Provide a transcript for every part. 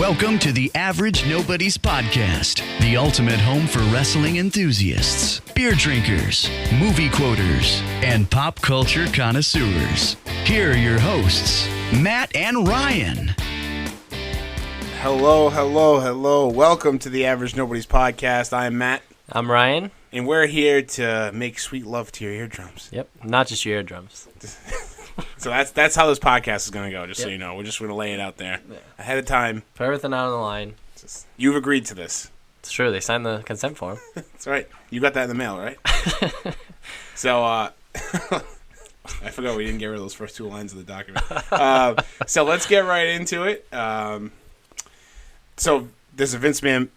Welcome to the Average Nobody's Podcast, the ultimate home for wrestling enthusiasts, beer drinkers, movie quoters, and pop culture connoisseurs. Here are your hosts, Matt and Ryan. Hello. Welcome to the Average Nobody's Podcast. I am Matt. I'm Ryan. And we're here to make sweet love to your eardrums. Yep, not just your eardrums. So that's how this podcast is going to go, just so you know. We're just going to lay it out there ahead of time. Put everything out on the line. You've agreed to this. It's true, they signed the consent form. That's right. You got that in the mail, right? So, I forgot we didn't get rid of those first two lines of the document. So let's get right into it. So there's a Vince McMahon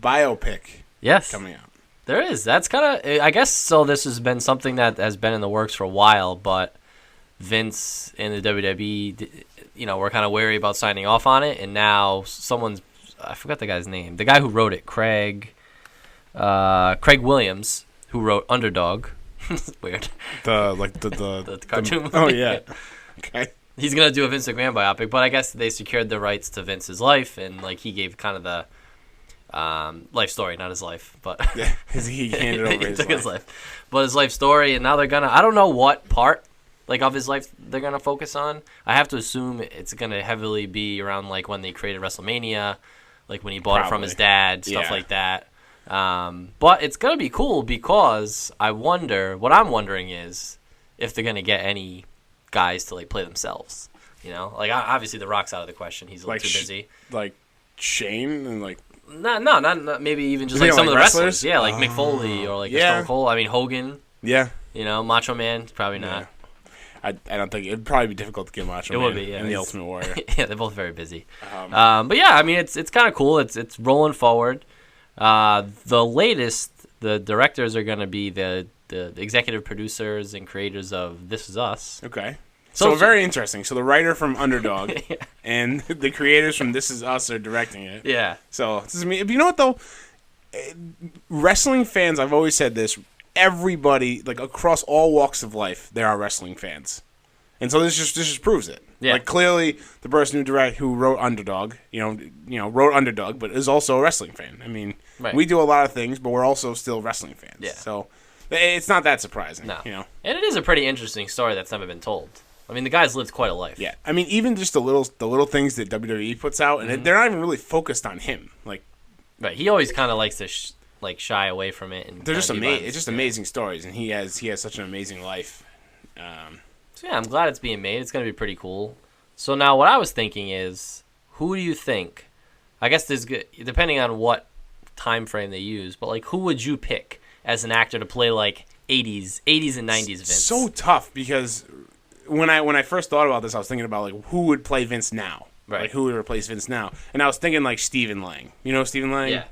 biopic coming out. There is. That's kind of, I guess, so this has been something that has been in the works for a while, but Vince and the WWE, were kind of wary about signing off on it, and now I forgot the guy's name, the guy who wrote it, Craig Williams, who wrote Underdog. Weird. The cartoon movie. Oh, yeah. Okay. He's going to do a Vince McMahon biopic, but I guess they secured the rights to Vince's life, and he gave kind of the life story, not his life, but yeah, he handed over his life. But his life story, and now they're gonna, I don't know what part of his life they're gonna focus on. I have to assume it's gonna heavily be around when they created WrestleMania, when he bought it from his dad, stuff like that. But it's gonna be cool because what I'm wondering is if they're gonna get any guys to play themselves. Obviously The Rock's out of the question. He's a little too busy. Shane and not maybe even just some of the wrestlers. Yeah, Mick Foley or Stone Cold. I mean Hogan. Yeah. Macho Man, probably not. I don't think it'd probably be difficult to get Macho Man. It would be, yeah. And the Ultimate Warrior. Yeah, they're both very busy. But yeah, I mean it's kind of cool. It's rolling forward. The directors are going to be the executive producers and creators of This Is Us. Okay. So very interesting. So the writer from Underdog and the creators from This Is Us are directing it. Yeah. So you know what though, wrestling fans. I've always said this. Everybody, across all walks of life, there are wrestling fans, and so this just proves it. Yeah. Clearly, the person who wrote Underdog, wrote Underdog, but is also a wrestling fan. I mean, We do a lot of things, but we're also still wrestling fans. Yeah. So it's not that surprising. No. And it is a pretty interesting story that's never been told. I mean, the guy's lived quite a life. Yeah, I mean, even just the little things that WWE puts out, and they're not even really focused on him. Right, he always kind of likes to shy away from it, and they're just amazing. It's just amazing stories, and he has such an amazing life. So yeah, I'm glad it's being made. It's going to be pretty cool. So now, what I was thinking is, who do you think? I guess depending on what time frame they use, but who would you pick as an actor to play 80s and 90s Vince? So tough because. When I first thought about this, I was thinking about who would play Vince now, right? Who would replace Vince now, and I was thinking Stephen Lang. You know Stephen Lang? Yeah.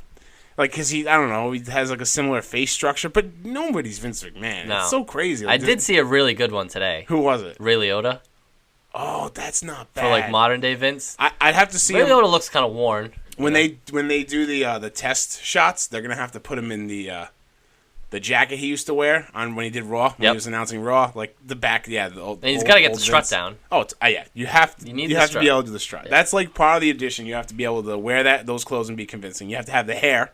Because he has a similar face structure, but nobody's Vince McMahon. No. It's so crazy. I did see a really good one today. Who was it? Ray Liotta. Oh, that's not bad. For modern day Vince. I'd have to see. Ray Liotta looks kind of worn. When they do the test shots, they're gonna have to put him in the jacket he used to wear when he did Raw, when he was announcing Raw, the back, the old. And he's got to get the strut Vince. down. Oh, yeah, you have to. You have to be able to do the strut. Yeah. That's part of the audition. You have to be able to wear those clothes and be convincing. You have to have the hair,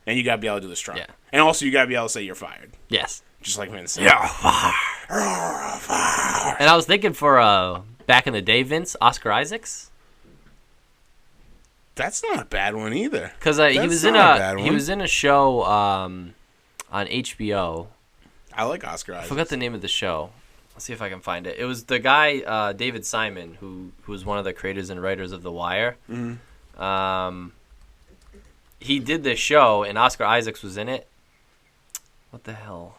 and you got to be able to do the strut. Yeah. And also, you got to be able to say you're fired. Yes. Just like Vince. Yeah. And I was thinking for back in the day, Vince, Oscar Isaacs. That's not a bad one either. Because he was in a show. On HBO. I like Oscar Isaac. I forgot the name of the show. Let's see if I can find it. It was the guy, David Simon, who was one of the creators and writers of The Wire. Mm-hmm. He did this show, and Oscar Isaacs was in it. What the hell?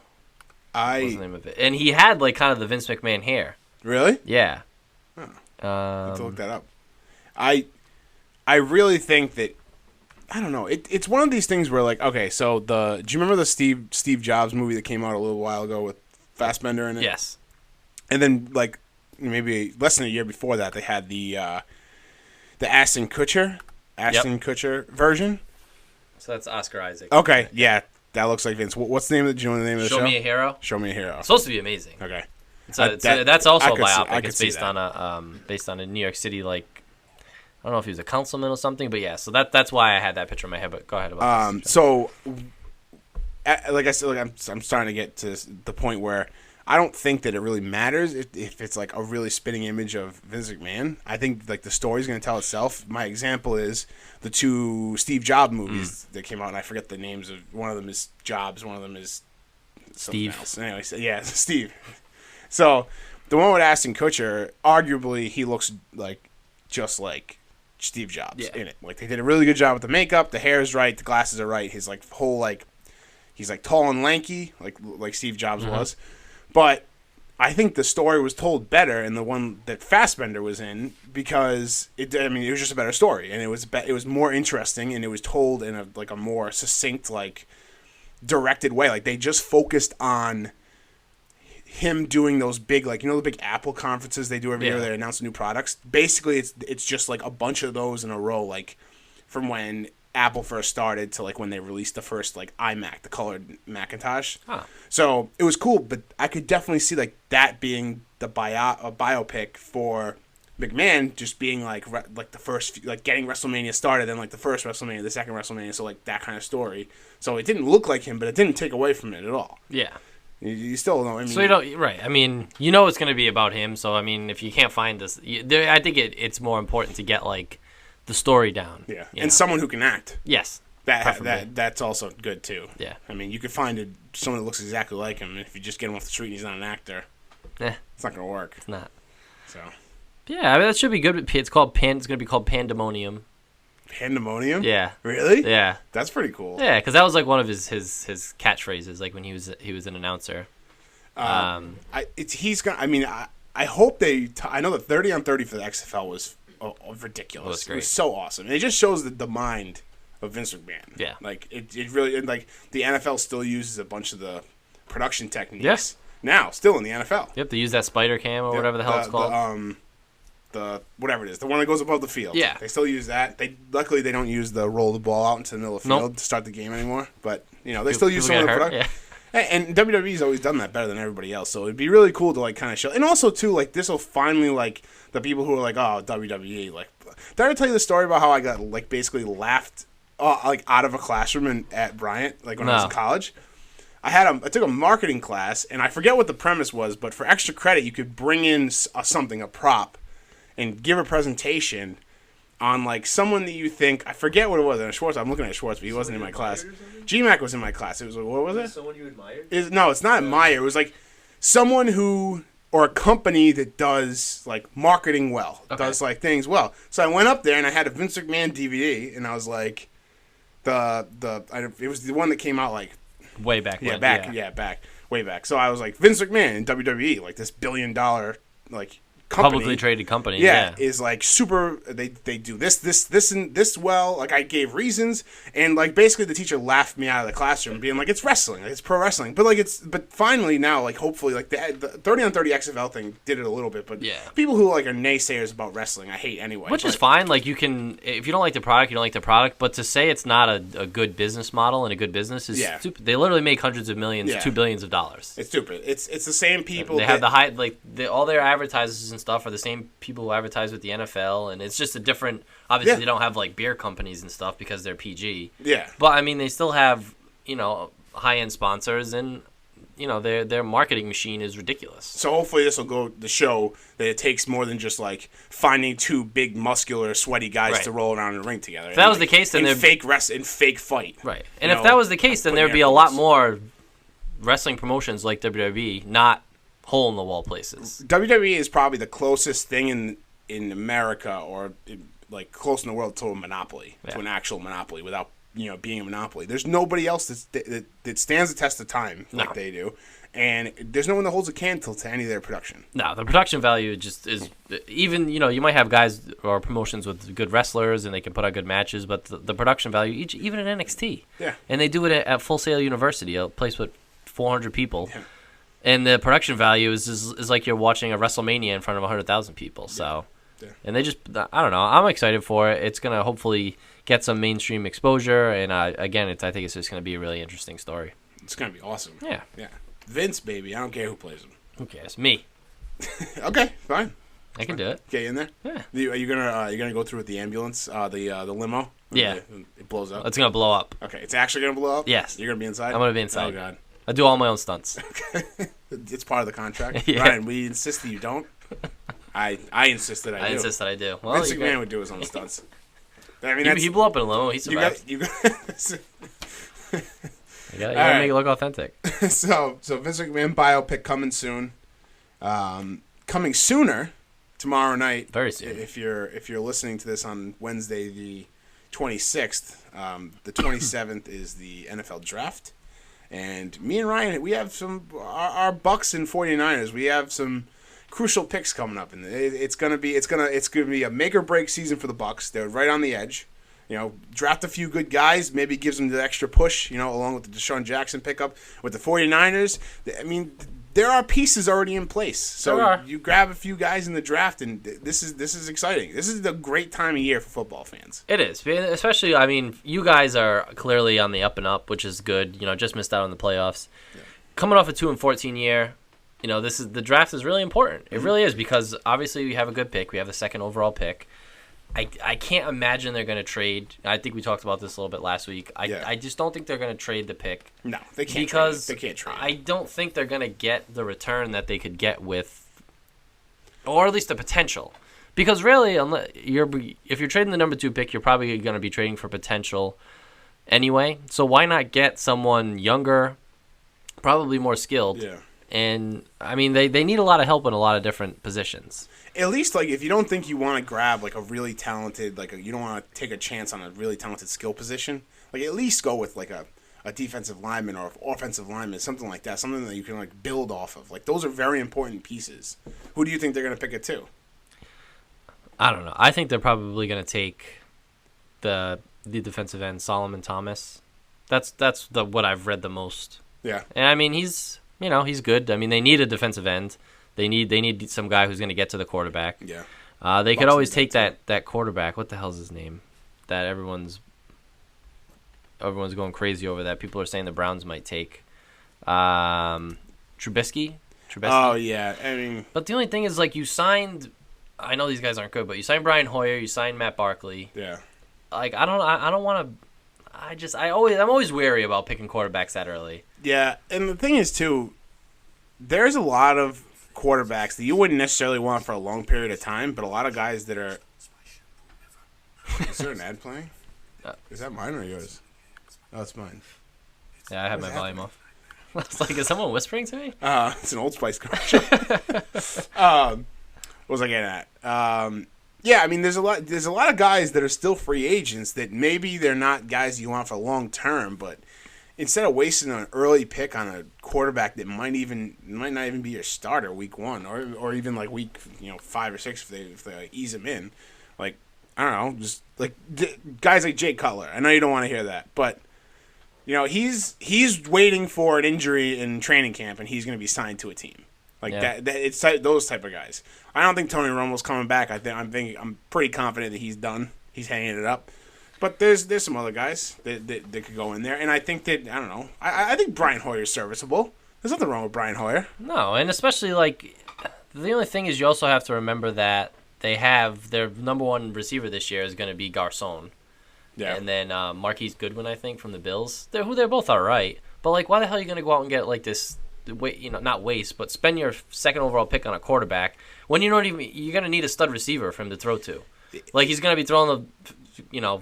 What was the name of it? And he had, kind of the Vince McMahon hair. Really? Yeah. Huh. I have to look that up. I really think that I don't know. It's one of these things where okay, so do you remember the Steve Jobs movie that came out a little while ago with Fassbender in it? Yes. And then maybe less than a year before that, they had the Ashton Kutcher version. So that's Oscar Isaac. Okay, yeah, that looks like Vince. What's the name of the name of the show? Show Me a Hero. Show Me a Hero. It's supposed to be amazing. Okay. That's also a biopic. It's based on a New York City don't know if he was a councilman or something, but yeah. So that's why I had that picture in my head. But go ahead about this. So, like I said, I'm starting to get to the point where I don't think that it really matters if it's like a really spitting image of Vince McMahon. I think like the story's going to tell itself. My example is the 2 Steve Jobs movies that came out, and I forget the names of one of them is Jobs, one of them is something else. Anyway, so, yeah, Steve. So the one with Ashton Kutcher, arguably he looks like just like Steve Jobs in it. Like they did a really good job with the makeup, the hair is right, the glasses are right, his like whole like he's like tall and lanky like Steve Jobs was. But I think the story was told better in the one that Fassbender was in because it was just a better story, and it was more interesting, and it was told in a more succinct, like directed way. Like they just focused on him doing those big, like, the big Apple conferences they do every year. They announce new products. Basically, it's just like a bunch of those in a row, like from when Apple first started to like when they released the first like iMac, the colored Macintosh. So it was cool, but I could definitely see like that being the biopic for McMahon, just being like the first, like getting WrestleMania started, then like the first WrestleMania, the second WrestleMania, so like that kind of story. So it didn't look like him, but it didn't take away from it at all. Yeah. You still don't. I mean, so you don't, right? I mean, it's going to be about him. So I mean, if you can't find this, I think it's more important to get like the story down. Yeah, and someone who can act. Yes, that's also good too. Yeah, I mean, you could find someone that looks exactly like him. If you just get him off the street and he's not an actor, it's not going to work. It's not. So. Yeah, I mean that should be good. It's called It's going to be called Pandemonium. Pandemonium? Yeah. Really? Yeah. That's pretty cool. Yeah, because that was like one of his catchphrases, like when he was an announcer. He's gonna. I mean, I hope they. I know that 30 on 30 for the XFL was ridiculous. It was great. It was so awesome. And it just shows the mind of Vince McMahon. Yeah. Like it really, like the NFL still uses a bunch of the production techniques. Yes. Now, still in the NFL. Yep, they use that spider cam or whatever the hell it's called. The whatever it is, the one that goes above the field. Yeah, they still use that. Luckily they don't use the roll the ball out into the middle of the field to start the game anymore. But they still use some of the product. Yeah. And WWE's always done that better than everybody else. So it'd be really cool to like kind of show. And also too, like this will finally like the people who are like, oh, WWE. Like, did I ever tell you the story about how I got like basically laughed like out of a classroom at Bryant, like when I was in college? I took a marketing class, and I forget what the premise was, but for extra credit, you could bring in a prop, and give a presentation on like someone that you think, I forget what it was. Schwartz, I'm looking at Schwartz, but he wasn't in my class. GMAC was in my class. It was like, what was it? Someone you admired? No, it's not admire. It was like someone who, or a company that does like marketing well, does like things well. So I went up there and I had a Vince McMahon DVD, and I was like, it was the one that came out like way back. Yeah, way back. So I was like, Vince McMahon in WWE, like this $1 billion like company, publicly traded company, is like super. They do this and this well. Like I gave reasons, and like basically the teacher laughed me out of the classroom, being like, "It's wrestling, like, it's pro wrestling." But finally now, like hopefully, like the 30 on 30 XFL thing did it a little bit. But people who like are naysayers about wrestling, I hate anyway. Which is fine. Like you can, if you don't like the product, you don't like the product. But to say it's not a good business model and a good business is stupid. They literally make hundreds of millions, $2 billion. It's stupid. It's the same people. They have the high all their advertisers and stuff are the same people who advertise with the NFL, and it's just a different. Obviously, they don't have like beer companies and stuff because they're PG. Yeah, but I mean, they still have high end sponsors, and their marketing machine is ridiculous. So hopefully, this will go to show that it takes more than just like finding two big, muscular, sweaty guys to roll around in the ring together. If that was the case, then fake fight. Right, and if that was the case, then there'd be a lot more wrestling promotions like WWE, not hole in the wall places. WWE is probably the closest thing in America or like close in the world to a monopoly, to an actual monopoly without being a monopoly. There's nobody else that stands the test of time like they do, and there's no one that holds a candle to any of their production. No, the production value just is even you might have guys or promotions with good wrestlers and they can put out good matches, but the production value even in NXT, and they do it at Full Sail University, a place with 400 people. Yeah. And the production value is like you're watching a WrestleMania in front of 100,000 people. So, and they just, I don't know. I'm excited for it. It's gonna hopefully get some mainstream exposure, and I think it's just gonna be a really interesting story. It's gonna be awesome. Yeah. Vince, baby. I don't care who plays him. Who cares? Me. Okay, fine. I can do it. Get you in there? Yeah. Are you gonna go through with the ambulance, the limo? Yeah. It blows up. It's gonna blow up. Okay, it's actually gonna blow up. Yes. You're gonna be inside. I'm gonna be inside. Oh god. I do all my own stunts. It's part of the contract. Yeah. Ryan, we insist that you don't. I insist that I do. I insist that I do. Well, Vince McMahon would do his own stunts. I mean, he blew up in a limo. He survived. You got You gotta make it look authentic. So Vince McMahon biopic coming soon. Coming sooner, tomorrow night. Very soon. If you're listening to this on Wednesday the 26th, the 27th is the NFL draft, and me and Ryan, we have some our Bucks and 49ers. We have some crucial picks coming up, and it's gonna be a make or break season for the Bucks. They're right on the edge. Draft a few good guys, maybe gives them the extra push, along with the Deshaun Jackson pickup. With the 49ers, I mean, there are pieces already in place. So you grab a few guys in the draft, and this is exciting. This is a great time of year for football fans. It is. Especially, I mean, you guys are clearly on the up and up, which is good. Just missed out on the playoffs. Yeah. Coming off a 2-14 year, the draft is really important. It really is, because obviously we have a good pick. We have the second overall pick. I can't imagine they're going to trade. I think we talked about this a little bit last week. I just don't think they're going to trade the pick. No, they can't. Because they can't trade. I don't think they're going to get the return that they could get with, or at least the potential. Because really, if you're trading the number 2 pick, you're probably going to be trading for potential anyway. So why not get someone younger, probably more skilled? Yeah. And, I mean, they need a lot of help in a lot of different positions. At least, if you don't think you want to grab, a really talented, you don't want to take a chance on a really talented skill position, at least go with, a defensive lineman or offensive lineman, something like that, something that you can, build off of. Those are very important pieces. Who do you think they're going to pick it to? I don't know. I think they're probably going to take the defensive end, Solomon Thomas. That's what I've read the most. Yeah. And, I mean, he's good. I mean, they need a defensive end. They need some guy who's going to get to the quarterback. Yeah. They could always take that quarterback. What the hell's his name? That everyone's going crazy over that. People are saying the Browns might take. Trubisky. Oh yeah, I mean. But the only thing is, you signed. I know these guys aren't good, but you signed Brian Hoyer. You signed Matt Barkley. Yeah. I don't want to. I'm always wary about picking quarterbacks that early. Yeah, and the thing is too, there's a lot of quarterbacks that you wouldn't necessarily want for a long period of time, but a lot of guys that are. Is there an ad playing? Is that mine or yours? Oh, it's mine. Yeah, I have my volume off. I was like, is someone whispering to me? It's an Old Spice commercial. What was I getting at? Yeah, I mean, there's a lot of guys that are still free agents that maybe they're not guys you want for long term, but instead of wasting an early pick on a quarterback that might not even be your starter week 1 or even week 5 or 6 if they ease him in, I don't know, just guys like Jay Cutler. I know you don't want to hear that, but he's waiting for an injury in training camp and he's going to be signed to a team. That it's those type of guys. I don't think Tony Romo's coming back. I'm pretty confident that he's done. He's hanging it up. But there's some other guys that could go in there, and I think that I don't know. I think Brian Hoyer's serviceable. There's nothing wrong with Brian Hoyer. No, and especially the only thing is you also have to remember that they have their number 1 receiver this year is going to be Garcon. Yeah. And then Marquise Goodwin, I think, from the Bills. They're both all right. But why the hell are you going to go out and get this? Not waste, but spend your second overall pick on a quarterback when you're going to need a stud receiver for him to throw to. He's going to be throwing the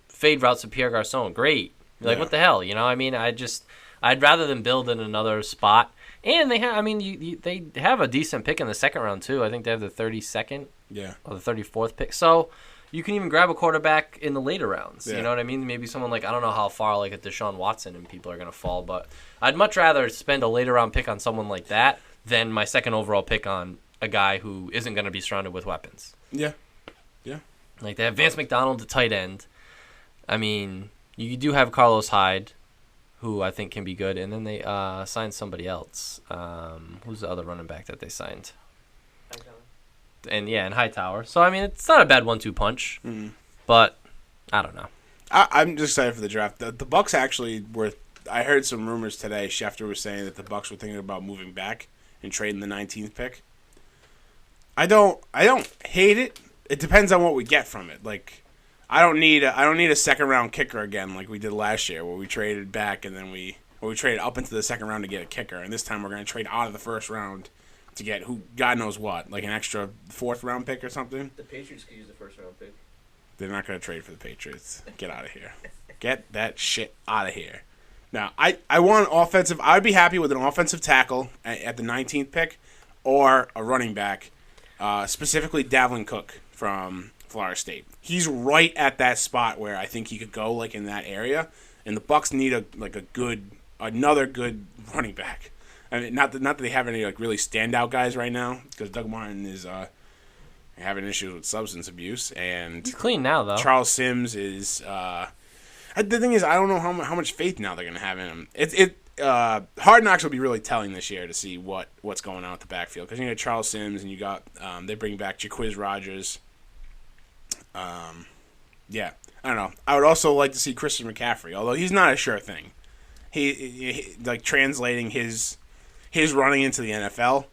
fade routes to Pierre Garcon. Great. What the hell? I mean, I'd rather than build in another spot. And they have, they have a decent pick in the second round too. I think they have the 32nd, or the 34th pick. So you can even grab a quarterback in the later rounds. Yeah. You know what I mean? Maybe someone I don't know how far a Deshaun Watson and people are going to fall, but I'd much rather spend a later round pick on someone like that than my second overall pick on a guy who isn't going to be surrounded with weapons. Yeah. Yeah. They have Vance McDonald, the tight end. I mean, you do have Carlos Hyde, who I think can be good, and then they signed somebody else. Who's the other running back that they signed? And Hightower. So, I mean, it's not a bad 1-2 punch, but I don't know. I'm just excited for the draft. The Bucks actually were. I heard some rumors today. Schefter was saying that the Bucks were thinking about moving back and trading the 19th pick. I don't hate it. It depends on what we get from it. Like, I don't need a second round kicker again like we did last year, where we traded back and then we traded up into the second round to get a kicker, and this time we're going to trade out of the first round to get who God knows what, like an extra fourth round pick or something. The Patriots could use the first round pick. They're not going to trade for the Patriots. Get out of here. Get that shit out of here. Now, I want offensive. I'd be happy with an offensive tackle at the 19th pick or a running back, specifically Davon Cook from Florida State. He's right at that spot where I think he could go, like in that area, and the Bucs need another good running back. I mean, not that they have any like really standout guys right now, because Doug Martin is having issues with substance abuse, and he's clean now though. Charles Sims is. The thing is, I don't know how much faith now they're gonna have in him. Hard Knocks will be really telling this year to see what's going on with the backfield, because you got Charles Sims and you got they bring back Jaquiz Rogers. Yeah, I don't know. I would also like to see Christian McCaffrey, although he's not a sure thing. He like translating his running into the NFL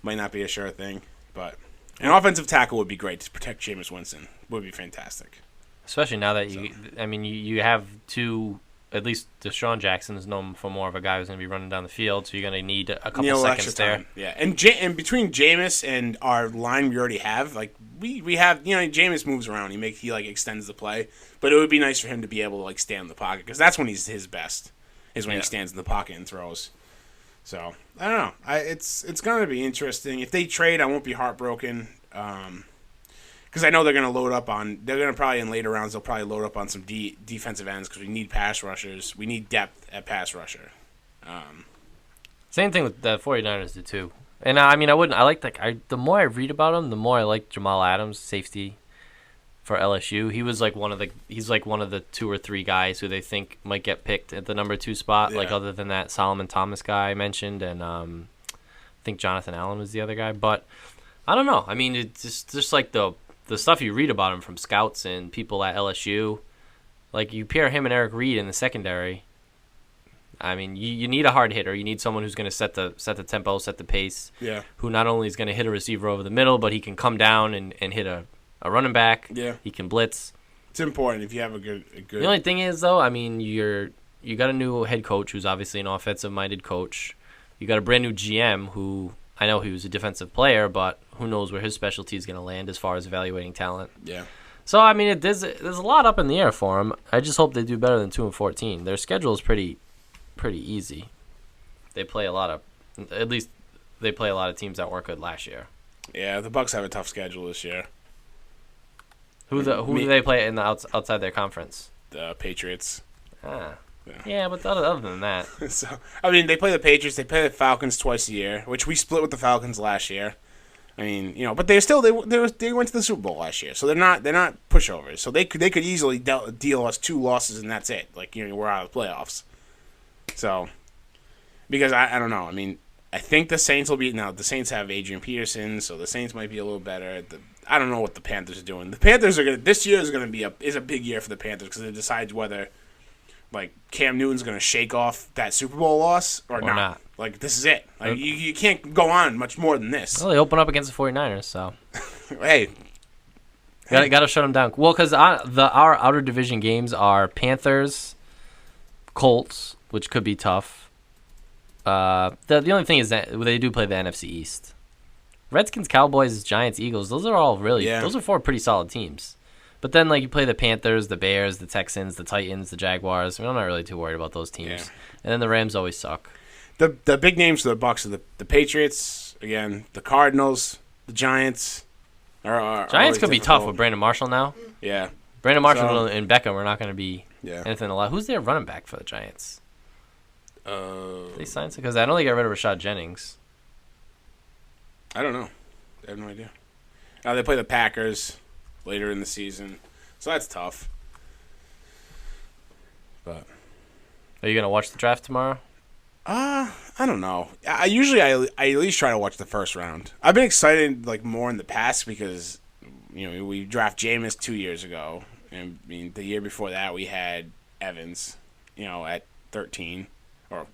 might not be a sure thing, but an offensive tackle would be great to protect Jameis Winston. Would be fantastic. Especially now that you have two, at least Deshaun Jackson is known for more of a guy who's going to be running down the field, so you're going to need a couple seconds there. Yeah, and between Jameis and our line we already have, like we have, Jameis moves around, he like extends the play, but it would be nice for him to be able to like stand in the pocket, because that's when he's his best, is when he stands in the pocket and throws. So I don't know. It's going to be interesting. If they trade, I won't be heartbroken. Because I know they're going to load up on. They're going to probably in later rounds. They'll probably load up on some defensive ends, because we need pass rushers. We need depth at pass rusher. Same thing with the 49ers did too. And I like the more I read about him, the more I like Jamaal Adams, safety for LSU. He's like one of the 2 or 3 guys who they think might get picked at the number 2 spot. Yeah. Like other than that Solomon Thomas guy I mentioned, and I think Jonathan Allen was the other guy. But I don't know. I mean, it's just like the stuff you read about him from scouts and people at LSU, like you pair him and Eric Reed in the secondary. I mean, you need a hard hitter. You need someone who's going to set the tempo, set the pace. Yeah. Who not only is going to hit a receiver over the middle, but he can come down and hit a running back. Yeah. He can blitz. It's important if you have a good. The only thing is though, I mean, you got a new head coach who's obviously an offensive-minded coach. You got a brand new GM who. I know he was a defensive player, but who knows where his specialty is going to land as far as evaluating talent. Yeah. So, I mean, there's a lot up in the air for him. I just hope they do better than 2-14. Their schedule is pretty easy. They play a lot of teams that weren't good last year. Yeah, the Bucs have a tough schedule this year. Who do they play in the outside their conference? The Patriots. Yeah, but other than that. So, I mean, they play the Patriots. They play the Falcons twice a year, which we split with the Falcons last year. I mean, but they went to the Super Bowl last year, so they're not pushovers. So they could easily deal us 2 losses and that's it. Like, we're out of the playoffs. So, because I don't know. I mean, I think the Saints will be now. The Saints have Adrian Peterson, so the Saints might be a little better. I don't know what the Panthers are doing. The Panthers are this year is going to be a big year for the Panthers, because it decides whether. Like, Cam Newton's going to shake off that Super Bowl loss or not. Like, this is it. Like, you can't go on much more than this. Well, they open up against the 49ers, so. Hey. Got to shut them down. Well, because our outer division games are Panthers, Colts, which could be tough. The only thing is that they do play the NFC East. Redskins, Cowboys, Giants, Eagles, those are all those are 4 pretty solid teams. But then, like, you play the Panthers, the Bears, the Texans, the Titans, the Jaguars. I mean, I'm not really too worried about those teams. Yeah. And then the Rams always suck. The big names for the Bucs are the Patriots, again, the Cardinals, the Giants. Giants could be tough with Brandon Marshall now. Yeah. Brandon Marshall and Beckham are not going to be anything a lot. Who's their running back for the Giants? They signed because I know they got rid of Rashad Jennings. I don't know. I have no idea. They play the Packers later in the season, so that's tough. But are you gonna watch the draft tomorrow? I don't know. I usually at least try to watch the first round. I've been excited like more in the past because we draft Jameis 2 years ago, and I mean the year before that we had Evans, at 13 or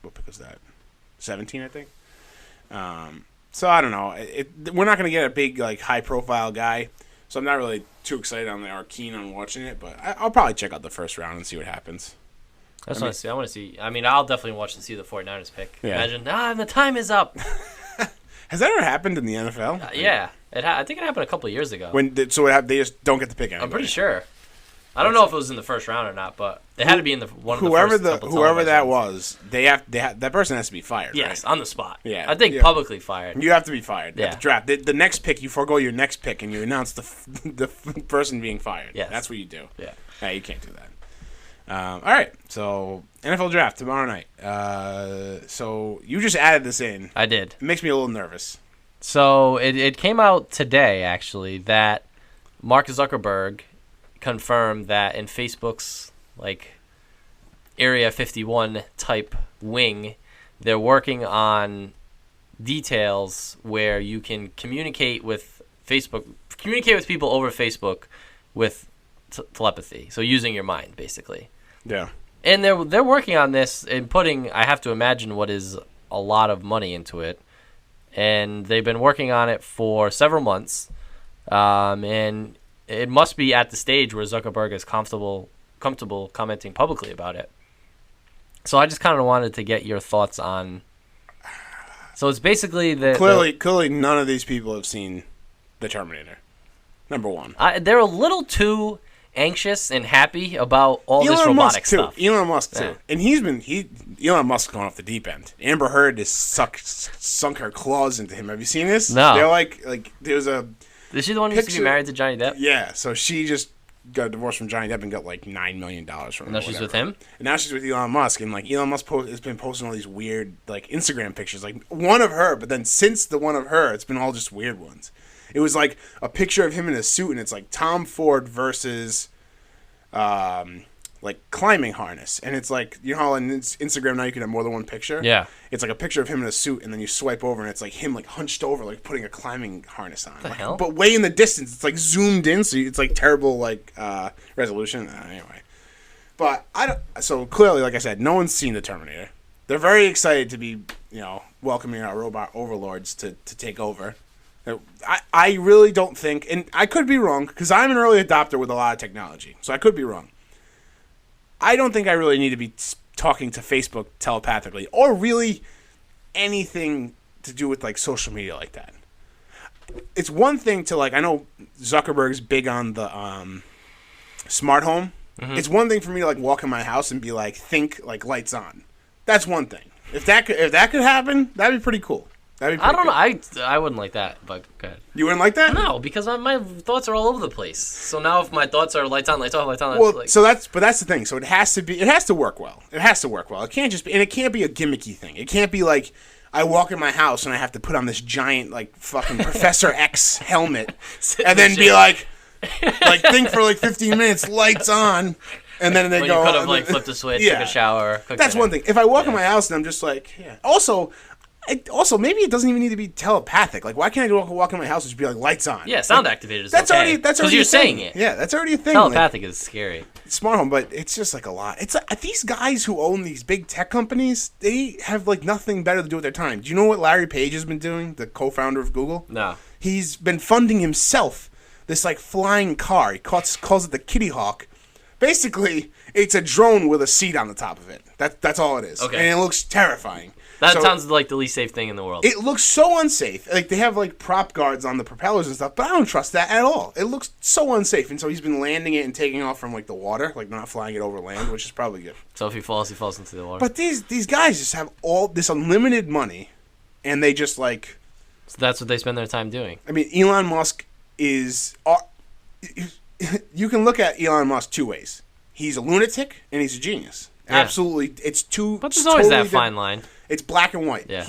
what pick was that? 17, I think. So I don't know. We're not going to get a big, like, high-profile guy, so I'm not really too excited on or keen on watching it, but I'll probably check out the first round and see what happens. I want to see. I mean, I'll definitely watch to see the 49ers pick. Yeah. Imagine, the time is up. Has that ever happened in the NFL? Yeah. I think it happened a couple of years ago. They just don't get to pick anybody. I'm pretty sure. I don't know if it was in the first round or not, but it had to be in one of the first couple whoever that rounds. was, that person has to be fired. Yes, right? On the spot. Yeah, I think publicly fired. You have to be fired. Yeah. At the draft. The next pick, you forego your next pick, and you announce the person being fired. Yes. That's what you do. Yeah. You can't do that. All right, so NFL draft tomorrow night. So you just added this in. I did. It makes me a little nervous. So it came out today, actually, that Mark Zuckerberg confirmed that in Facebook's like Area 51 type wing, they're working on details where you can communicate with people over Facebook with telepathy. So using your mind, basically. Yeah. And they're working on this and putting, I have to imagine, what is a lot of money into it. And they've been working on it for several months. And it must be at the stage where Zuckerberg is comfortable commenting publicly about it. So I just kind of wanted to get your thoughts on. So it's basically clearly none of these people have seen the Terminator. Number one, they're a little too anxious and happy about all this robotic stuff. Elon Musk too, and Elon Musk going off the deep end. Amber Heard has sunk her claws into him. Have you seen this? No. They're like there's a. Is she the one who used to be married to Johnny Depp? Yeah, so she just got divorced from Johnny Depp and got like $9 million from him. Now she's with him? And now she's with Elon Musk. And like Elon Musk has been posting all these weird like Instagram pictures. Like one of her, but then since the one of her, it's been all just weird ones. It was like a picture of him in a suit, and it's like Tom Ford versus like climbing harness. And it's like, you know how on Instagram now you can have more than one picture? Yeah. It's like a picture of him in a suit, and then you swipe over, and it's like him like hunched over, like putting a climbing harness on. What the like, hell? But way in the distance. It's like zoomed in, so it's like terrible like resolution. Anyway. But so clearly, like I said, no one's seen the Terminator. They're very excited to be, welcoming our robot overlords to take over. I really don't think, and I could be wrong, because I'm an early adopter with a lot of technology, so I could be wrong. I don't think I really need to be talking to Facebook telepathically, or really anything to do with like social media like that. It's one thing to like, I know Zuckerberg's big on the smart home. Mm-hmm. It's one thing for me to like walk in my house and be like, think like lights on. That's one thing. If that could happen, that'd be pretty cool. I don't know. I wouldn't like that, but go ahead. You wouldn't like that? No, because my thoughts are all over the place. So now if my thoughts are lights on, lights off, lights on, well, like... so that's the thing. So it has to work well. It has to work well. It can't just be, and it can't be a gimmicky thing. It can't be like I walk in my house and I have to put on this giant like fucking Professor X helmet and then be like think for like 15 minutes, lights on. And then they go. You could have like flipped a switch, took a shower. That's one thing. If I walk in my house and I'm just like, yeah. Also, maybe it doesn't even need to be telepathic. Like, why can't I walk in my house and just be like, lights on? Yeah, sound activated is that's okay. already because you're saying it. Yeah, that's already a thing. Telepathic is scary. Smart home, but it's just like a lot. It's like, these guys who own these big tech companies, they have like nothing better to do with their time. Do you know what Larry Page has been doing, the co-founder of Google? No. He's been funding himself this like flying car. He calls it the Kitty Hawk. Basically, it's a drone with a seat on the top of it. That's all it is. Okay. And it looks terrifying. That sounds like the least safe thing in the world. It looks so unsafe. Like, they have, like, prop guards on the propellers and stuff, but I don't trust that at all. It looks so unsafe. And so he's been landing it and taking off from, like, the water, like, not flying it over land, which is probably good. So if he falls into the water. But these guys just have all this unlimited money, and they just, like... So that's what they spend their time doing. I mean, Elon Musk is... you can look at Elon Musk two ways. He's a lunatic, and he's a genius. Yeah. Absolutely. It's two... But there's always that fine line. It's black and white. Yeah.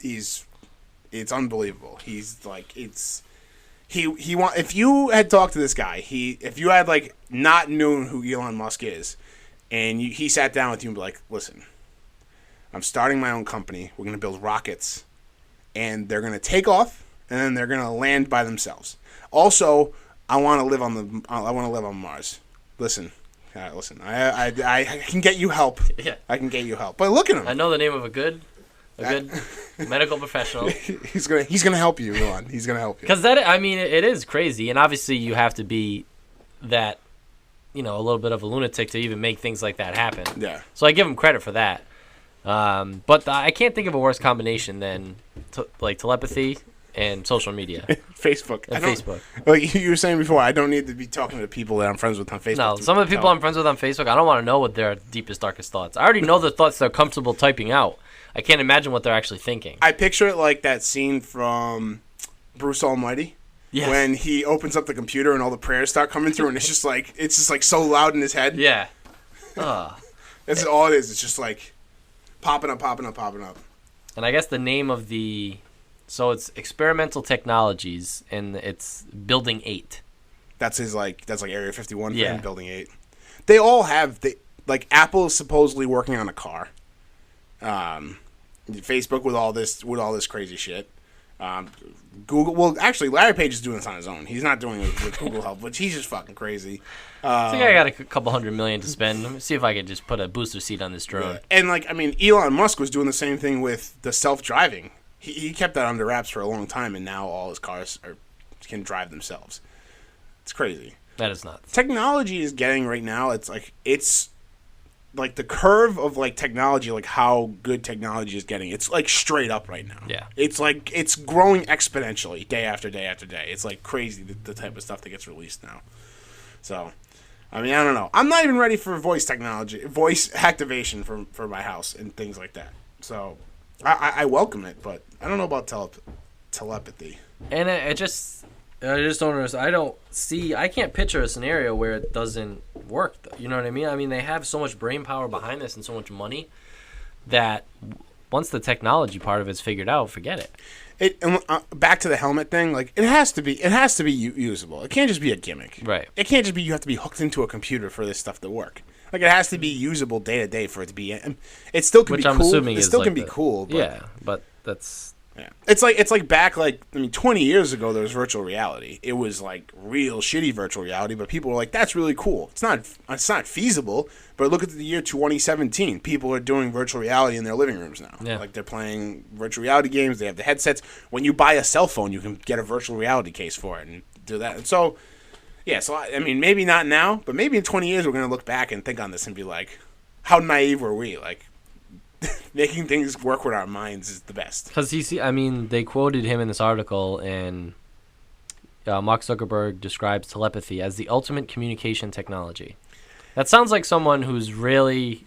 It's unbelievable. He's like, if you had talked to this guy, if you had like not known who Elon Musk is, and he sat down with you and be like, listen, I'm starting my own company. We're going to build rockets, and they're going to take off, and then they're going to land by themselves. Also, I want to live on Mars. Listen. I can get you help. Yeah. I can get you help. But look at him. I know the name of a good A good medical professional. He's gonna help you, Elon. He's gonna help you. Because it is crazy, and obviously you have to be that, a little bit of a lunatic to even make things like that happen. Yeah. So I give him credit for that. But I can't think of a worse combination than telepathy and social media. Facebook. Facebook. Like you were saying before, I don't need to be talking to people that I'm friends with on Facebook. No, some of the people I'm friends with on Facebook, I don't want to know what their deepest, darkest thoughts. I already know the thoughts they're comfortable typing out. I can't imagine what they're actually thinking. I picture it like that scene from Bruce Almighty. Yes. When he opens up the computer and all the prayers start coming through, and it's just like so loud in his head. Yeah. That's all it is. It's just like popping up. And I guess the name of so it's Experimental Technologies, and it's Building 8. That's Area 51 for him, Building 8. They all have Apple is supposedly working on a car. Facebook with all this crazy shit. Google. Well, actually, Larry Page is doing this on his own. He's not doing it with Google help, which he's just fucking crazy. I think I got a couple $100 million to spend. Let me see if I could just put a booster seat on this drone. Yeah. And Elon Musk was doing the same thing with the self-driving. He kept that under wraps for a long time, and now all his cars can drive themselves. It's crazy. That is nuts. Technology is getting right now. It's like the curve of technology, how good technology is getting. It's straight up right now. Yeah. It's growing exponentially day after day after day. It's crazy the type of stuff that gets released now. So, I don't know. I'm not even ready for voice activation for my house and things like that. So, I welcome it, but I don't know about telepathy. And I just don't understand. I can't picture a scenario where it doesn't work. You know what I mean? They have so much brain power behind this and so much money that once the technology part of it's figured out, forget it. Back to the helmet thing. It has to be usable. It can't just be a gimmick. Right. It can't just be you have to be hooked into a computer for this stuff to work. It has to be usable day to day for it to be. It still can be cool. Assuming it still can be cool. But, yeah, but that's. Yeah. It's like back 20 years ago there was virtual reality. It was real shitty virtual reality, but people were like, that's really cool. It's not feasible, but look at the year 2017. People are doing virtual reality in their living rooms now. Yeah. They're playing virtual reality games, they have the headsets. When you buy a cell phone, you can get a virtual reality case for it and do that. And so maybe not now, but maybe in 20 years we're going to look back and think on this and be like, how naive were we? Making things work with our minds is the best. Because they quoted him in this article, and Mark Zuckerberg describes telepathy as the ultimate communication technology. That sounds like someone who's really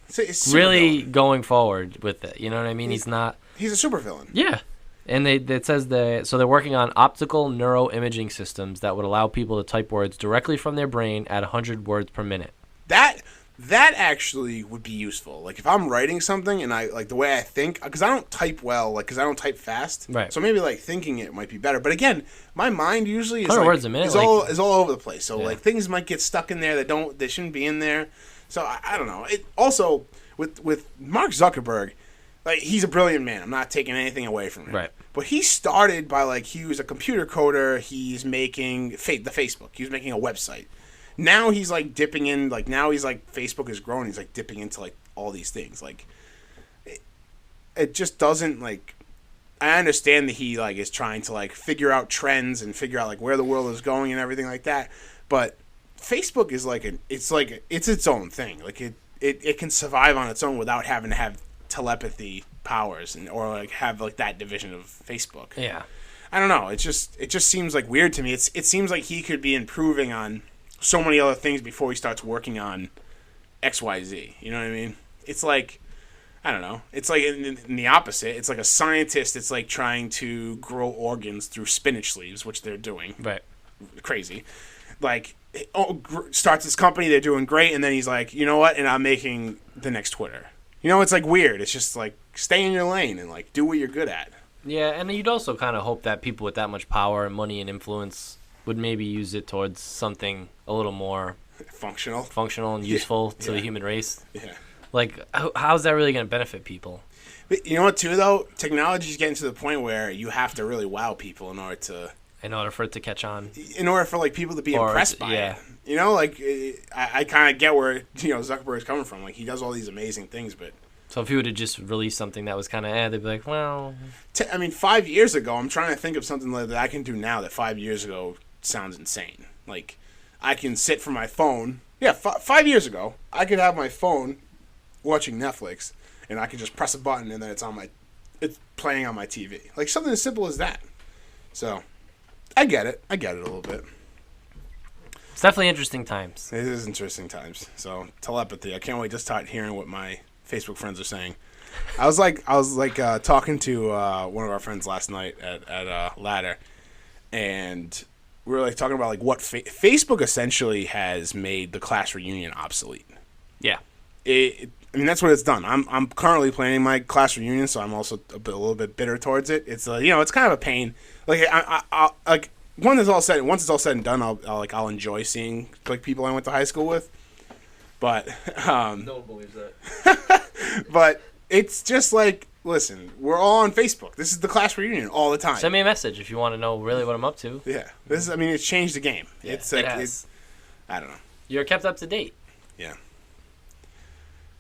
going forward with it. You know what I mean? He's a supervillain. Yeah. And it says so they're working on optical neuroimaging systems that would allow people to type words directly from their brain at 100 words per minute. That actually would be useful. If I'm writing something and I the way I think, because I don't type well, because I don't type fast. Right. So maybe thinking it might be better. But again, my mind usually is 100 words a minute, is all over the place. So things might get stuck in there they shouldn't be in there. So I don't know. It also with Mark Zuckerberg, he's a brilliant man. I'm not taking anything away from him. Right. But he started by he was a computer coder. He's making the Facebook. He was making a website. Now he's dipping in, now he's Facebook has grown. He's dipping into all these things. It just doesn't I understand that he is trying to figure out trends and figure out where the world is going and everything like that. But Facebook is it's its own thing. It can survive on its own without having to have telepathy powers or have that division of Facebook. Yeah. I don't know. It just seems weird to me. It seems like he could be improving on so many other things before he starts working on XYZ. You know what I mean? It's I don't know. It's in the opposite. It's a scientist. It's trying to grow organs through spinach leaves, which they're doing. Right. Crazy. Starts his company. They're doing great, and then he's you know what? And I'm making the next Twitter. It's weird. It's just stay in your lane and do what you're good at. Yeah, and you'd also kind of hope that people with that much power and money and influence would maybe use it towards something a little more functional and useful to the human race. Yeah. How's that really going to benefit people? But you know what, too, though? Technology is getting to the point where you have to really wow people in order for it to catch on. In order for people to be impressed by it. I kind of get where Zuckerberg is coming from. He does all these amazing things, but So if he would have just released something that was kind of they'd be like, well... 5 years ago, I'm trying to think of something that I can do now that 5 years ago sounds insane. Like, I can sit from my phone. Yeah, 5 years ago, I could have my phone watching Netflix, and I could just press a button, and then it's playing on my TV. Like, something as simple as that. So, I get it. I get it a little bit. It's definitely interesting times. It is interesting times. So, telepathy. I can't wait to start hearing what my Facebook friends are saying. I was talking to one of our friends last night at Ladder, and we were like talking about like what Facebook essentially has made the class reunion obsolete. Yeah, that's what it's done. I'm currently planning my class reunion, so I'm also a little bit bitter towards it. It's it's kind of a pain. Like I like once it's all said and done, I'll enjoy seeing like people I went to high school with. But no one believes that. But it's just like, listen, we're all on Facebook. This is the class reunion all the time. Send me a message if you want to know really what I'm up to. Yeah, it's changed the game. Yeah, it has. I don't know. You're kept up to date. Yeah.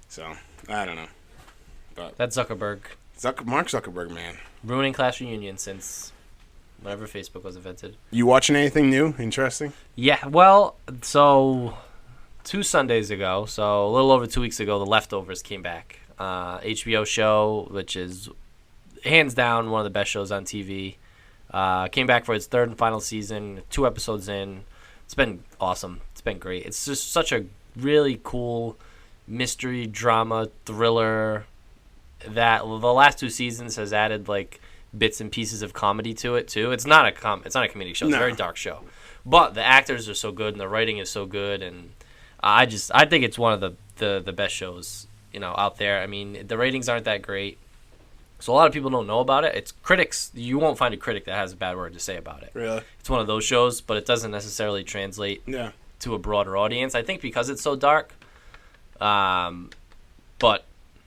So I don't know. But that's Zuckerberg. Mark Zuckerberg, man, ruining class reunion since whenever Facebook was invented. You watching anything new, interesting? Yeah. Well, so 2 Sundays ago, so a little over 2 weeks ago, The Leftovers came back. HBO show, which is hands down one of the best shows on TV. Came back for its 3rd and final season, 2 episodes in. It's been awesome. It's been great. It's just such a really cool mystery, drama, thriller that the last 2 seasons has added like bits and pieces of comedy to it too. It's not a comedic show. It's a very dark show. But the actors are so good and the writing is so good, and I think it's one of the best shows, out there. I mean, the ratings aren't that great, so a lot of people don't know about it. It's critics. You won't find a critic that has a bad word to say about it. Really? It's one of those shows, but it doesn't necessarily translate to a broader audience. I think because it's so dark. But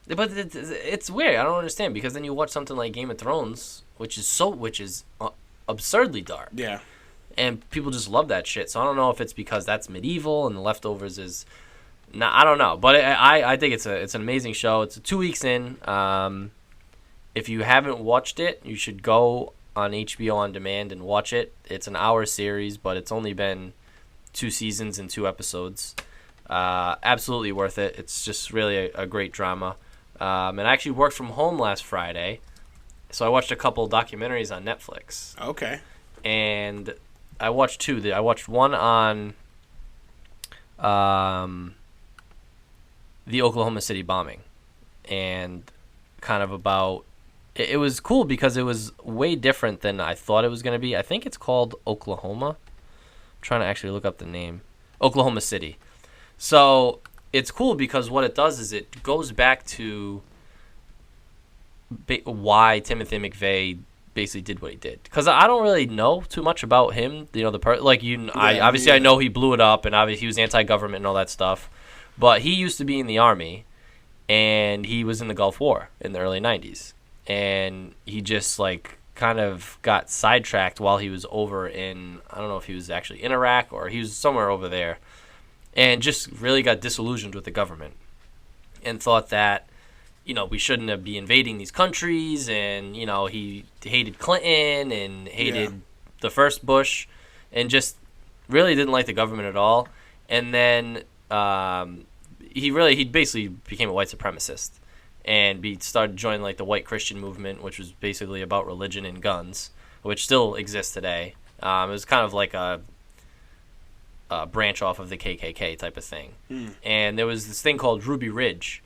it's weird. I don't understand, because then you watch something like Game of Thrones, which is absurdly dark. Yeah. And people just love that shit. So I don't know if it's because that's medieval and The Leftovers is not. I don't know, but I think it's an amazing show. It's 2 weeks in. If you haven't watched it, you should go on HBO on demand and watch it. It's an hour series, but it's only been 2 seasons and 2 episodes. Absolutely worth it. It's just really a great drama. And I actually worked from home last Friday, so I watched a couple documentaries on Netflix. Okay. And I watched 2. I watched one on the Oklahoma City bombing, and kind of about it was cool because it was way different than I thought it was going to be. I think it's called Oklahoma. I'm trying to actually look up the name. Oklahoma City. So it's cool because what it does is it goes back to why Timothy McVeigh basically did what he did. Because I don't really know too much about him. I know he blew it up, and obviously he was anti-government and all that stuff. But he used to be in the Army, and he was in the Gulf War in the early 90s. And he just, kind of got sidetracked while he was over in, I don't know if he was actually in Iraq or he was somewhere over there, and just really got disillusioned with the government and thought that, we shouldn't be invading these countries, and, he hated Clinton and hated the first Bush and just really didn't like the government at all. And then he basically became a white supremacist and started joining the white Christian movement, which was basically about religion and guns, which still exists today. It was kind of like a branch off of the KKK type of thing. And there was this thing called Ruby Ridge,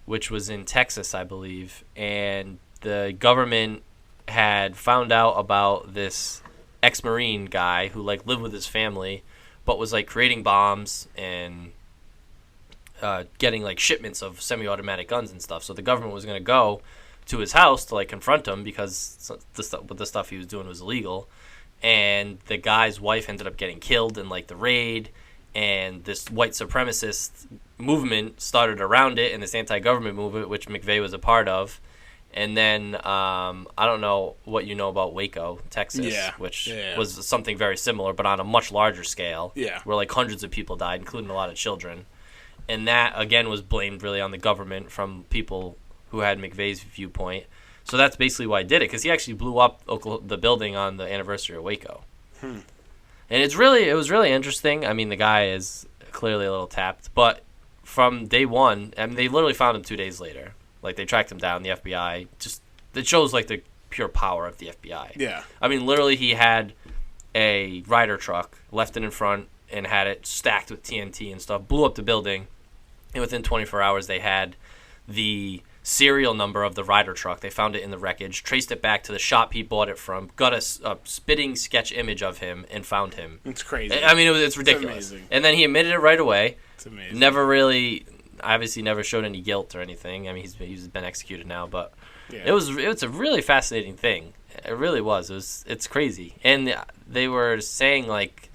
which was in Texas, I believe, and the government had found out about this ex-Marine guy who lived with his family, but was creating bombs and getting shipments of semi-automatic guns and stuff. So the government was going to go to his house to confront him because the stuff he was doing was illegal. And the guy's wife ended up getting killed in the raid, and this white supremacist movement started around it, and this anti-government movement, which McVeigh was a part of. And then I don't know what you know about Waco, Texas, which was something very similar, but on a much larger scale, where hundreds of people died, including a lot of children. And that, again, was blamed really on the government from people who had McVeigh's viewpoint. So that's basically why he did it, because he actually blew up the building on the anniversary of Waco. And it was really interesting. I mean, the guy is clearly a little tapped, but from day one, I mean, they literally found him 2 days later. Like, they tracked him down, the FBI. It shows, like, the pure power of the FBI. Yeah. I mean, literally, he had a Ryder truck, left it in front, and had it stacked with TNT and stuff, blew up the building, and within 24 hours, they had the serial number of the Ryder truck. They found it in the wreckage, traced it back to the shop he bought it from, got a spitting sketch image of him, and found him. It's crazy. I mean, it's ridiculous. It's and then he admitted it right away. It's amazing. Obviously never showed any guilt or anything. I mean, he's been executed now, but Yeah. it was a really fascinating thing. It really was. It's crazy. And they were saying, like,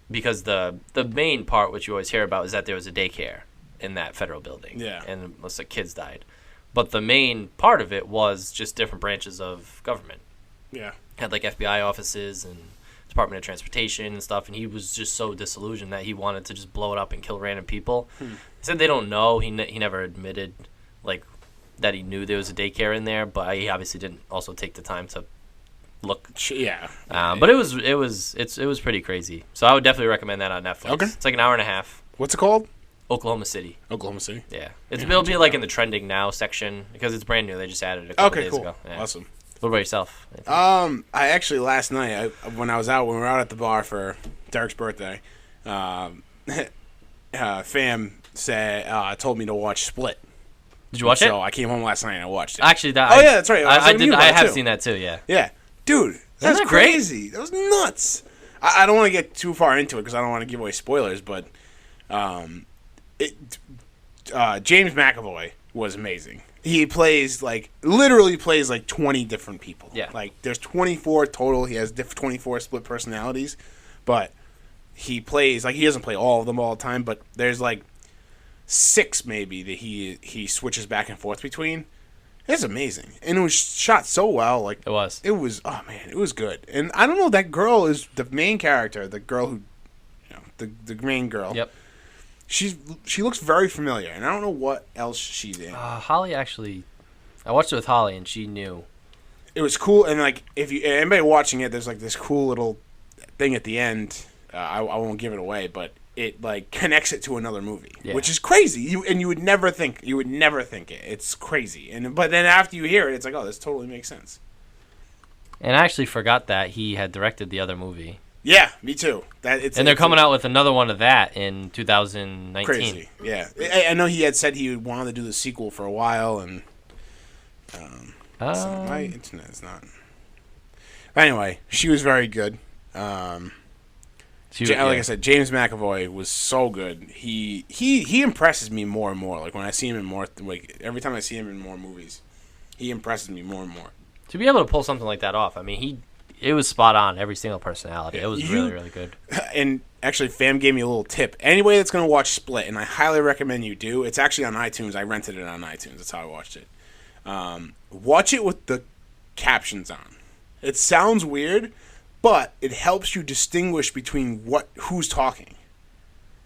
because the main part, which you always hear about, is that there was a daycare in that federal building. Yeah. And most of the kids died. But the main part of it was just different branches of government. Yeah. Had, like, FBI offices and Department of Transportation and stuff, and he was just so disillusioned that he wanted to just blow it up and kill random people. He said they don't know. He never admitted, like, that he knew there was a daycare in there, but he obviously didn't also take the time to look. Yeah. But it was pretty crazy. So I would definitely recommend that on Netflix. Okay. It's like an hour and a half. What's it called? Oklahoma City. Oklahoma City. Yeah. It'll be like in the trending now section because it's brand new. They just added it a couple days ago. Yeah. Awesome. What about yourself? I actually last night when we were out at the bar for Derek's birthday, fam told me to watch Split. Did you watch it? So I came home last night and I watched it. Actually, yeah, that's right. I have seen that too. Yeah. Yeah, dude, that's that great? crazy. That was nuts. I don't want to get too far into it because I don't want to give away spoilers, but James McAvoy was amazing. He literally plays like 20 different people. Yeah. Like there's 24 total. He has 24 split personalities, but he plays he doesn't play all of them all the time. But there's like 6 maybe that he switches back and forth between. It's amazing, and it was shot so well. Like It was. Oh man, it was good. And I don't know, that girl is the main character. The girl who, the main girl. Yep. She looks very familiar, and I don't know what else she's in. Holly actually, I watched it with Holly, and she knew. It was cool, and like if anybody watching it, there's like this cool little thing at the end. I won't give it away, but it like connects it to another movie, which is crazy. You would never think it. It's crazy, but then after you hear it, it's like, oh, this totally makes sense. And I actually forgot that he had directed the other movie. Yeah, me too. And they're coming out with another one of that in 2019. Crazy, yeah. I know he had said he wanted to do the sequel for a while, and my internet is not. Anyway, she was very good. Like I said, James McAvoy was so good. He impresses me more and more. Like when I see him in more, like every time I see him in more movies, he impresses me more and more. To be able to pull something like that off, I mean, it was spot on, every single personality. It was really, really good. And actually, fam gave me a little tip. Anybody that's going to watch Split, and I highly recommend you do, it's actually on iTunes. I rented it on iTunes. That's how I watched it. Watch it with the captions on. It sounds weird, but it helps you distinguish between who's talking.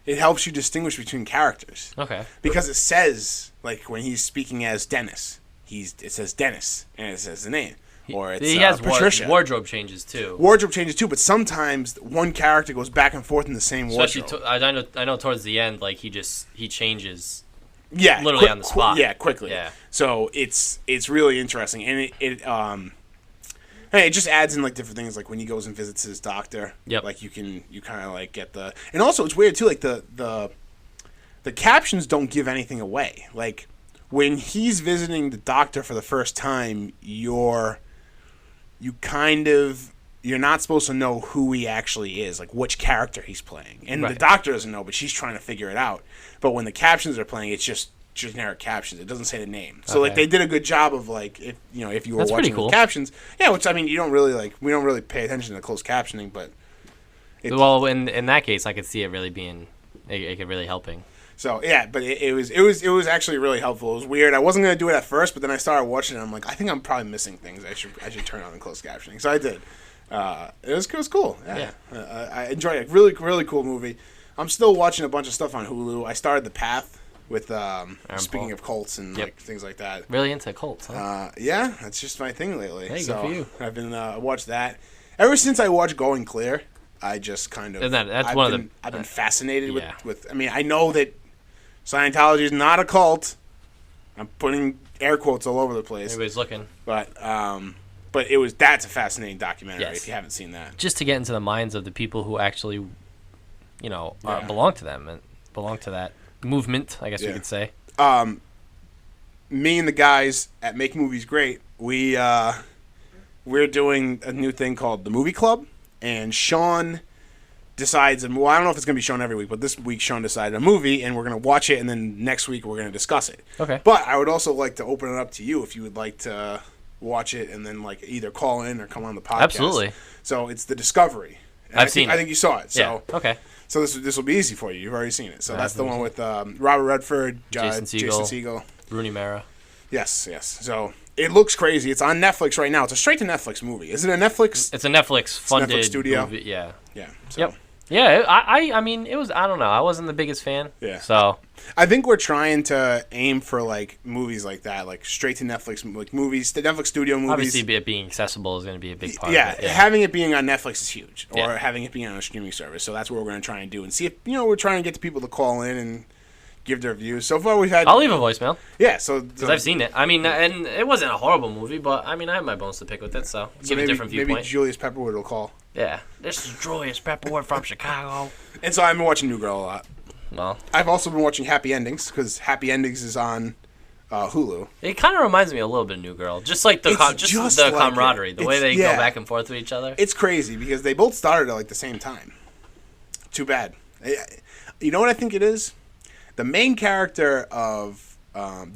It helps you distinguish between characters. Okay. Because it says, like, when he's speaking as Dennis, it says Dennis, and it says the name. Or it's he has Patricia. wardrobe changes too. Wardrobe changes too, but sometimes one character goes back and forth in the same wardrobe. Especially, I know towards the end, like he changes. Yeah, literally on the spot. Quickly. Yeah. So it's really interesting, and it just adds in like different things, like when he goes and visits his doctor. Yep. Like you kind of like get and also it's weird too, like the captions don't give anything away. Like when he's visiting the doctor for the first time, you're not supposed to know who he actually is, like which character he's playing. And right. The doctor doesn't know, but she's trying to figure it out. But when the captions are playing, it's just generic captions. It doesn't say the name. So like they did a good job of like if you were That's watching cool. the captions. Yeah, which I mean we don't really pay attention to closed captioning, but well, in that case I could see it really being it could really helping. So yeah, but it was actually really helpful. It was weird. I wasn't gonna do it at first, but then I started watching it. And I'm like, I think I'm probably missing things. I should turn on the closed captioning. So I did. It was cool. Yeah. I enjoyed it. Really really cool movie. I'm still watching a bunch of stuff on Hulu. I started The Path. with speaking of cults and like things like that. Really into cults, huh? Yeah, that's just my thing lately. Hey, so good for you. I've been watched that ever since I watched Going Clear. I just kind of I've been fascinated with. I mean, I know that Scientology is not a cult. I'm putting air quotes all over the place. Everybody's looking, but that's a fascinating documentary. If you haven't seen that, just to get into the minds of the people who actually, belong to them and belong to that movement, I guess we could say. Me and the guys at Make Movies Great, we're doing a new thing called the Movie Club, and Sean decides, and I don't know if it's going to be shown every week, but this week Sean decided a movie, and we're going to watch it, and then next week we're going to discuss it. Okay. But I would also like to open it up to you if you would like to watch it and then like either call in or come on the podcast. Absolutely. So it's The Discovery. And I've seen it. I think you saw it. So. Yeah. Okay. So this will be easy for you. You've already seen it. So that's the one with Robert Redford, Jason Segel, Rooney Mara. Yes. So it looks crazy. It's on Netflix right now. It's a straight to Netflix movie. Is it a Netflix? It's a Netflix funded Netflix studio. movie. Yeah. So. Yep. Yeah. I mean, it was. I don't know. I wasn't the biggest fan. Yeah. So I think we're trying to aim for like movies like that, like straight to Netflix, like movies, the Netflix studio movies. Obviously, it being accessible is going to be a big part. Yeah, of it. having it being on Netflix is huge, or having it being on a streaming service. So that's what we're going to try and do, and see if we're trying to get the people to call in and give their views. So far, we've had. I'll leave a voicemail. Yeah, so because I've seen it. I mean, and it wasn't a horrible movie, but I mean, I have my bones to pick with it, so give a different viewpoint. Maybe Julius Pepperwood will call. Yeah, this is Julius Pepperwood from Chicago. And so I've been watching New Girl a lot. Well, I've also been watching Happy Endings because Happy Endings is on Hulu. It kind of reminds me a little bit of New Girl, just like the camaraderie, the way they go back and forth with each other. It's crazy because they both started at like the same time. Too bad. You know what I think it is? The main character of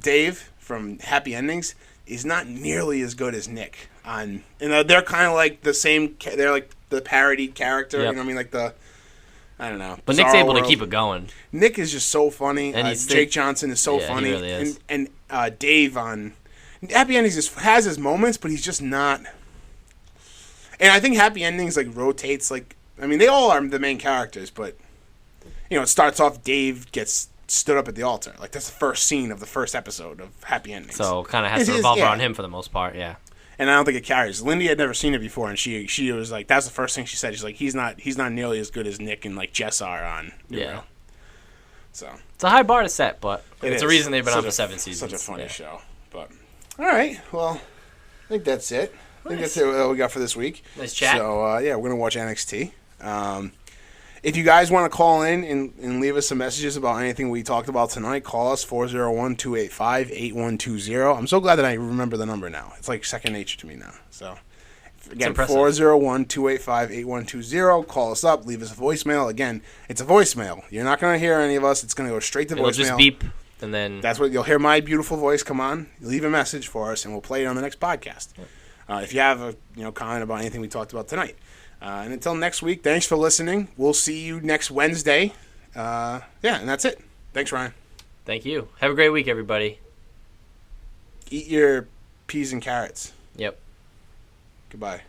Dave from Happy Endings is not nearly as good as Nick. They're kind of like the same. They're like the parodied character. Yep. You know what I mean? Like I don't know. But Nick's able to keep it going. Nick is just so funny. And Jake Johnson is so funny. He really is. And Dave on Happy Endings has his moments, but he's just not. And I think Happy Endings like rotates. Like I mean, they all are the main characters, but it starts off Dave gets stood up at the altar. Like that's the first scene of the first episode of Happy Endings. So kind of has to revolve around him for the most part. Yeah. And I don't think it carries. Lindy had never seen it before, and she was like, "That's the first thing she said." She's like, "He's not nearly as good as Nick and like Jess are on." So it's a high bar to set, but it's a reason they've been on for 7 seasons. Such a funny show. But all right, well, I think that's it. I think that's it what we got for this week. Nice chat. So we're gonna watch NXT. If you guys want to call in and leave us some messages about anything we talked about tonight, call us 401-285-8120. I'm so glad that I remember the number now. It's like second nature to me now. So, again, 401-285-8120. Call us up. Leave us a voicemail. Again, it's a voicemail. You're not going to hear any of us. It's going to go straight to voicemail. It'll just beep, and then... That's what you'll hear my beautiful voice come on. Leave a message for us, and we'll play it on the next podcast. If you have a comment about anything we talked about tonight. And until next week, thanks for listening. We'll see you next Wednesday. And that's it. Thanks, Ryan. Thank you. Have a great week, everybody. Eat your peas and carrots. Yep. Goodbye.